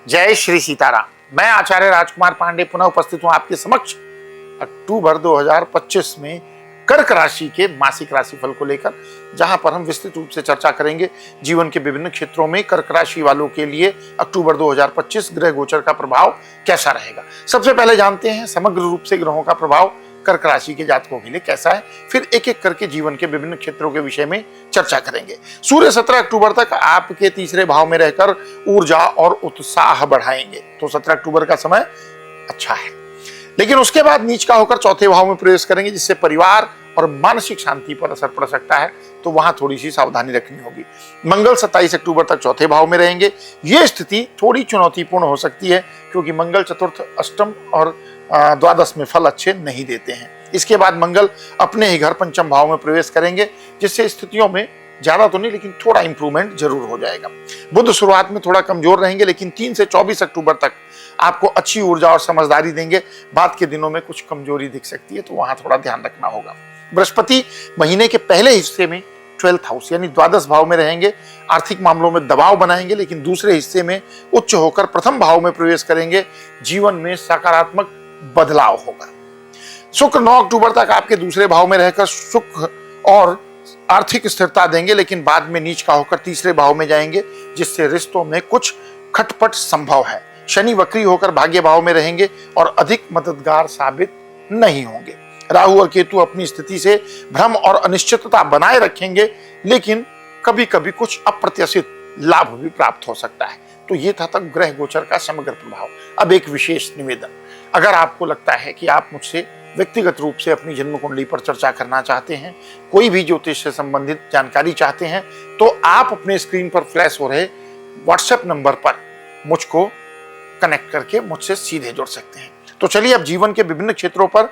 जय श्री सीताराम। मैं आचार्य राजकुमार पांडे पुनः उपस्थित हूं आपके समक्ष अक्टूबर 2025 में कर्क राशि के मासिक राशिफल को लेकर, जहां पर हम विस्तृत रूप से चर्चा करेंगे जीवन के विभिन्न क्षेत्रों में कर्क राशि वालों के लिए अक्टूबर 2025 ग्रह गोचर का प्रभाव कैसा रहेगा। सबसे पहले जानते हैं समग्र रूप से ग्रहों का प्रभाव कर्क राशि के जातकों के लिए कैसा है, फिर एक एक करके जीवन के विभिन्न क्षेत्रों के विषय में चर्चा करेंगे। सूर्य 17 अक्टूबर तक आपके तीसरे भाव में रहकर ऊर्जा और उत्साह बढ़ाएंगे, तो 17 अक्टूबर का समय अच्छा है। लेकिन उसके बाद नीच का होकर चौथे भाव में प्रवेश करेंगे, जिससे परिवार और मानसिक शांति पर असर पड़ सकता है, तो वहां थोड़ी सी सावधानी रखनी होगी। मंगल 27 अक्टूबर तक चौथे भाव में रहेंगे। यह स्थिति थोड़ी चुनौतीपूर्ण हो सकती है, क्योंकि मंगल चतुर्थ, अष्टम और द्वादश में फल अच्छे नहीं देते हैं। इसके बाद मंगल अपने ही घर पंचम भाव में प्रवेश करेंगे, जिससे स्थितियों में ज्यादा तो नहीं लेकिन थोड़ा इंप्रूवमेंट जरूर हो जाएगा। बुध शुरुआत में थोड़ा कमजोर रहेंगे, लेकिन 3 से 24 अक्टूबर तक आपको अच्छी ऊर्जा और समझदारी देंगे। बाद के दिनों में कुछ कमजोरी दिख सकती है, तो वहां थोड़ा ध्यान रखना होगा। बृहस्पति महीने के पहले हिस्से में 12th हाउस यानी द्वादश भाव में रहेंगे। आर्थिक मामलों में दबाव बनाएंगे, लेकिन दूसरे हिस्से में उच्च होकर प्रथम भाव में प्रवेश करेंगे। जीवन में सकारात्मक बदलाव होगा। शुक्र 9 अक्टूबर तक आपके दूसरे भाव में रहकर सुख और आर्थिक स्थिरता देंगे, लेकिन बाद में नीच का होकर तीसरे भाव में जाएंगे, जिससे रिश्तों में कुछ खटपट संभव है। शनि वक्री होकर भाग्य भाव में रहेंगे और अधिक मददगार साबित नहीं होंगे। राहु और केतु अपनी स्थिति से भ्रम और अनिश्चितता बनाए रखेंगे, लेकिन कभी कभी कुछ अप्रत्याशित लाभ भी प्राप्त हो सकता है। तो ये था तक ग्रह गोचर का समग्र प्रभाव। अब एक विशेष निवेदन, अगर आपको लगता है कि आप मुझसे व्यक्तिगत रूप से अपनी जन्म कुंडली पर चर्चा करना चाहते हैं, कोई भी ज्योतिष से संबंधित जानकारी चाहते हैं, तो आप अपने स्क्रीन पर फ्लैश हो रहे व्हाट्सएप नंबर पर मुझको कनेक्ट करके मुझसे सीधे जुड़ सकते हैं। तो चलिए अब जीवन के विभिन्न क्षेत्रों पर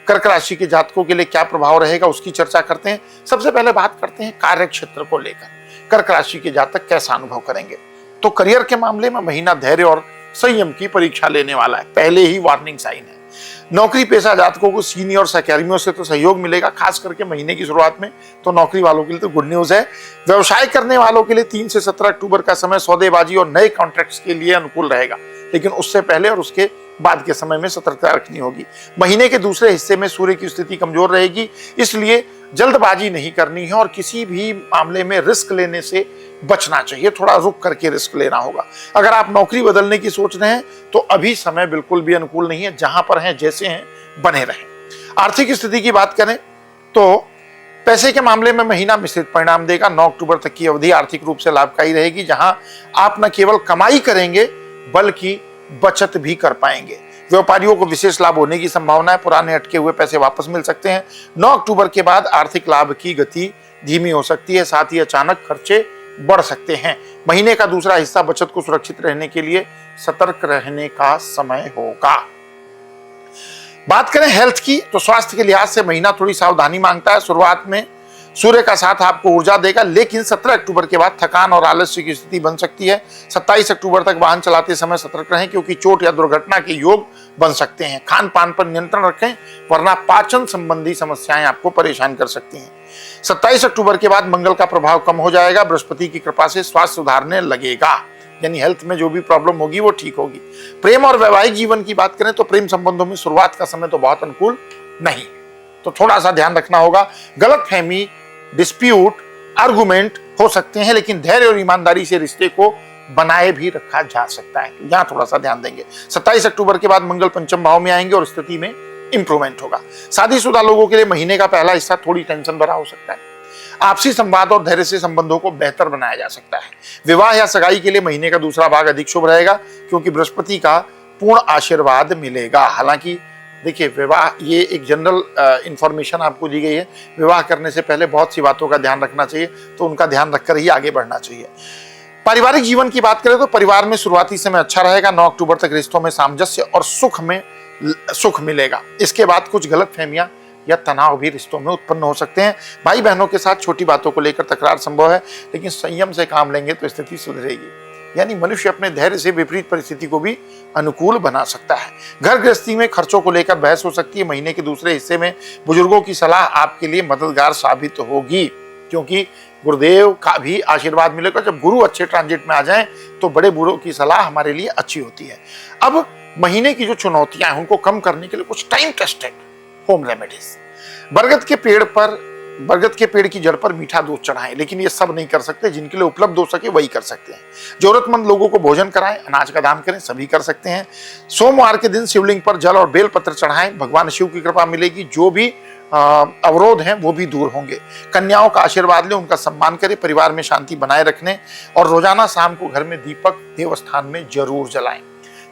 कर्क राशि के जातकों के लिए क्या प्रभाव रहेगा उसकी चर्चा करते हैं। सबसे पहले बात करते हैं कार्य क्षेत्र को लेकर कर्क राशि के जातक कैसा अनुभव करेंगे। तो करियर के मामले में महीना धैर्य और संयम की परीक्षा लेने वाला है, पहले ही वार्निंग साइन है। नौकरी पेशा जातकों को सीनियर और सहकर्मियों से तो सहयोग मिलेगा, खास करके महीने की शुरुआत में, तो नौकरी वालों के लिए तो गुड न्यूज है। व्यवसाय करने वालों के लिए 3 से 17 अक्टूबर का समय सौदेबाजी और नए कॉन्ट्रैक्ट्स के लिए अनुकूल रहेगा, लेकिन उससे पहले और उसके बाद के समय में सतर्कता रखनी होगी। महीने के दूसरे हिस्से में सूर्य की स्थिति कमजोर रहेगी, इसलिए जल्दबाजी नहीं करनी है और किसी भी मामले में रिस्क लेने से बचना चाहिए। थोड़ा रुक करके रिस्क लेना होगा। अगर आप नौकरी बदलने की सोच रहे हैं तो अभी समय बिल्कुल भी अनुकूल नहीं है, जहां पर हैं जैसे हैं बने रहें। आर्थिक स्थिति की बात करें तो पैसे के मामले में महीना मिश्रित परिणाम देगा। 9 अक्टूबर तक की अवधि आर्थिक रूप से लाभकारी रहेगी, जहां आप न केवल कमाई करेंगे बल्कि बचत भी कर पाएंगे। व्यापारियों को विशेष लाभ होने की संभावना है, पुराने अटके हुए पैसे वापस मिल सकते हैं। 9 अक्टूबर के बाद आर्थिक लाभ की गति धीमी हो सकती है, साथ ही अचानक खर्चे बढ़ सकते हैं। महीने का दूसरा हिस्सा बचत को सुरक्षित रहने के लिए सतर्क रहने का समय होगा। बात करें हेल्थ की, तो स्वास्थ्य के लिहाज से महीना थोड़ी सावधानी मांगता है। शुरुआत में सूर्य का साथ आपको ऊर्जा देगा, लेकिन 17 अक्टूबर के बाद थकान और आलस्य की स्थिति बन सकती है। 27 अक्टूबर तक वाहन चलाते समय सतर्क रहें, क्योंकि चोट या दुर्घटना के योग बन सकते हैं। खान पान पर नियंत्रण रखें, वरना पाचन संबंधी समस्याएं आपको परेशान कर सकती हैं। 27 अक्टूबर के बाद मंगल का प्रभाव कम हो जाएगा। बृहस्पति की कृपा से स्वास्थ्य सुधारने लगेगा, यानी हेल्थ में जो भी प्रॉब्लम होगी वो ठीक होगी। प्रेम और वैवाहिक जीवन की बात करें तो प्रेम संबंधों में शुरुआत का समय तो बहुत अनुकूल नहीं, तो थोड़ा सा ध्यान रखना होगा। गलतफहमी, डिस्प्यूट, आर्गुमेंट हो सकते हैं, लेकिन धैर्य और ईमानदारी से रिश्ते को बनाए भी रखा जा सकता है, तो यहाँ थोड़ा सा ध्यान देंगे। 27 अक्टूबर के बाद मंगल पंचम भाव में आएंगे और स्थिति में इंप्रूवमेंट होगा। शादीशुदा लोगों के लिए महीने का पहला हिस्सा थोड़ी टेंशन भरा हो सकता है। आपसी संवाद और धैर्य से संबंधों को बेहतर बनाया जा सकता है। विवाह या सगाई के लिए महीने का दूसरा भाग अधिक शुभ रहेगा, क्योंकि बृहस्पति का पूर्ण आशीर्वाद मिलेगा। हालांकि देखिए, विवाह ये एक जनरल इंफॉर्मेशन आपको दी गई है। विवाह करने से पहले बहुत सी बातों का ध्यान रखना चाहिए, तो उनका ध्यान रखकर ही आगे बढ़ना चाहिए। पारिवारिक जीवन की बात करें तो परिवार में शुरुआती समय अच्छा रहेगा। 9 अक्टूबर तक रिश्तों में सामंजस्य और सुख मिलेगा। इसके बाद कुछ गलतफहमियां या तनाव भी रिश्तों में उत्पन्न हो सकते हैं। भाई बहनों के साथ छोटी बातों को लेकर तकरार संभव है, लेकिन संयम से काम लेंगे तो स्थिति सुधरेगी। यानी मनुष्य अपने धैर्य से विपरीत परिस्थिति को भी अनुकूल बना सकता है। घर गृहस्थी में खर्चों को लेकर बहस हो सकती है। महीने के दूसरे हिस्से में बुजुर्गों की सलाह आपके लिए मददगार साबित होगी, क्योंकि गुरुदेव का भी आशीर्वाद मिलेगा। जब गुरु अच्छे ट्रांजिट में आ जाएं तो बड़े बूढ़ों की सलाह हमारे लिए अच्छी होती है। अब महीने की जो चुनौतियां हैं उनको कम करने के लिए कुछ टाइम टेस्टेड होम रेमेडीज। बरगद के पेड़ की जड़ पर मीठा दूध चढ़ाएं, लेकिन ये सब नहीं कर सकते। जिनके लिए उपलब्ध हो सके वही कर सकते हैं। जरूरतमंद लोगों को भोजन कराएं, अनाज का दान करें, सभी कर सकते हैं। सोमवार के दिन शिवलिंग पर जल और बेल पत्र चढ़ाएं, भगवान शिव की कृपा मिलेगी। जो भी अवरोध हैं वो भी दूर होंगे। कन्याओं का आशीर्वाद लें, उनका सम्मान करें, परिवार में शांति बनाए रखने और रोजाना शाम को घर में दीपक देवस्थान में जरूर जलाएं।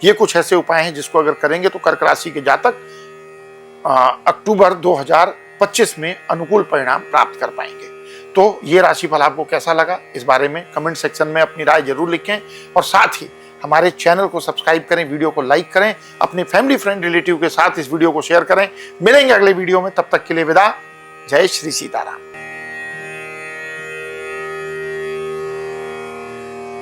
ये कुछ ऐसे उपाय हैं जिसको अगर करेंगे तो कर्क राशि के जातक अक्टूबर 2025 में अनुकूल परिणाम प्राप्त कर पाएंगे। तो ये राशिफल आपको कैसा लगा, इस बारे में कमेंट सेक्शन में अपनी राय जरूर लिखें और साथ ही हमारे चैनल को सब्सक्राइब करें, वीडियो को लाइक करें, अपने फैमिली फ्रेंड रिलेटिव के साथ इस वीडियो को शेयर करें। मिलेंगे अगले वीडियो में, तब तक के लिए विदा। जय श्री सीताराम।